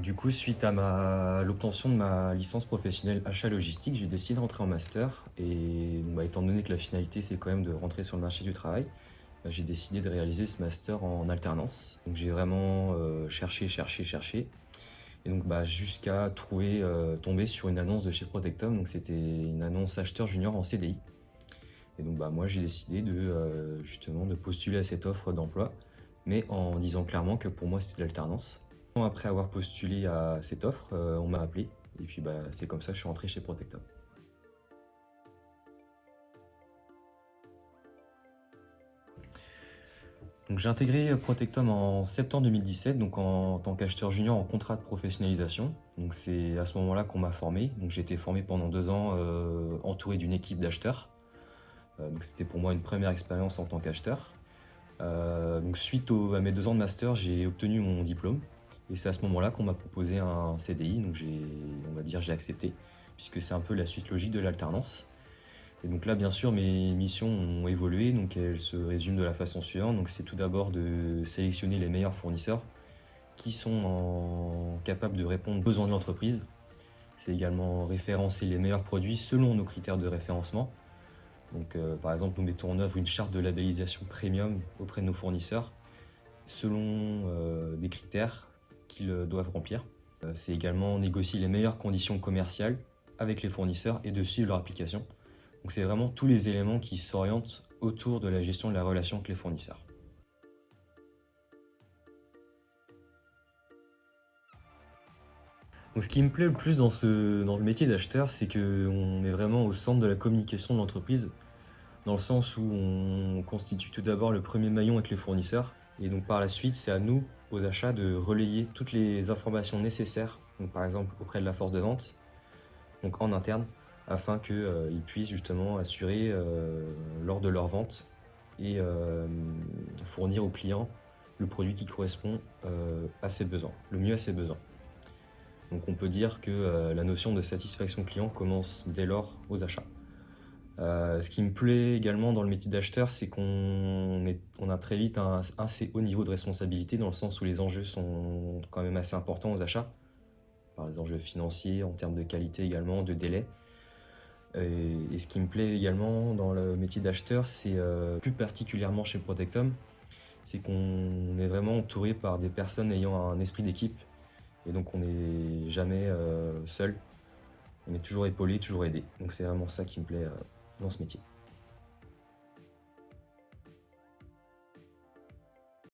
Du coup, suite à l'obtention de ma licence professionnelle achat logistique, j'ai décidé de rentrer en master et étant donné que la finalité c'est quand même de rentrer sur le marché du travail, j'ai décidé de réaliser ce master en alternance. Donc j'ai vraiment cherché et donc jusqu'à tomber sur une annonce de chez Protectum. Donc c'était une annonce acheteur junior en CDI. Et donc moi j'ai décidé justement de postuler à cette offre d'emploi, mais en disant clairement que pour moi c'était de l'alternance. Après avoir postulé à cette offre, on m'a appelé et puis c'est comme ça que je suis rentré chez Protectum. Donc j'ai intégré Protectum en septembre 2017, donc en tant qu'acheteur junior en contrat de professionnalisation. Donc c'est à ce moment-là qu'on m'a formé. Donc j'ai été formé pendant 2 ans, entouré d'une équipe d'acheteurs. Donc c'était pour moi une première expérience en tant qu'acheteur. Donc suite à mes 2 ans de master, j'ai obtenu mon diplôme. Et c'est à ce moment-là qu'on m'a proposé un CDI, donc j'ai accepté, puisque c'est un peu la suite logique de l'alternance. Et donc là, bien sûr, mes missions ont évolué, donc elles se résument de la façon suivante. Donc c'est tout d'abord de sélectionner les meilleurs fournisseurs qui sont capables de répondre aux besoins de l'entreprise. C'est également référencer les meilleurs produits selon nos critères de référencement. Donc par exemple, nous mettons en œuvre une charte de labellisation premium auprès de nos fournisseurs selon des critères qu'ils doivent remplir. C'est également négocier les meilleures conditions commerciales avec les fournisseurs et de suivre leur application. Donc c'est vraiment tous les éléments qui s'orientent autour de la gestion de la relation avec les fournisseurs. Donc ce qui me plaît le plus dans le métier d'acheteur, c'est qu'on est vraiment au centre de la communication de l'entreprise, dans le sens où on constitue tout d'abord le premier maillon avec les fournisseurs, et donc par la suite, c'est à nous, aux achats, de relayer toutes les informations nécessaires, donc par exemple auprès de la force de vente, donc en interne, afin qu'ils puissent justement assurer lors de leur vente et fournir aux clients le produit qui correspond à ses besoins, le mieux à ses besoins. Donc on peut dire que la notion de satisfaction client commence dès lors aux achats. Ce qui me plaît également dans le métier d'acheteur, c'est qu'on a très vite un assez haut niveau de responsabilité, dans le sens où les enjeux sont quand même assez importants aux achats, par les enjeux financiers, en termes de qualité également, de délai. Et ce qui me plaît également dans le métier d'acheteur, c'est plus particulièrement chez Protectum, c'est qu'on est vraiment entouré par des personnes ayant un esprit d'équipe, et donc on n'est jamais seul, on est toujours épaulé, toujours aidé. Donc c'est vraiment ça qui me plaît dans ce métier.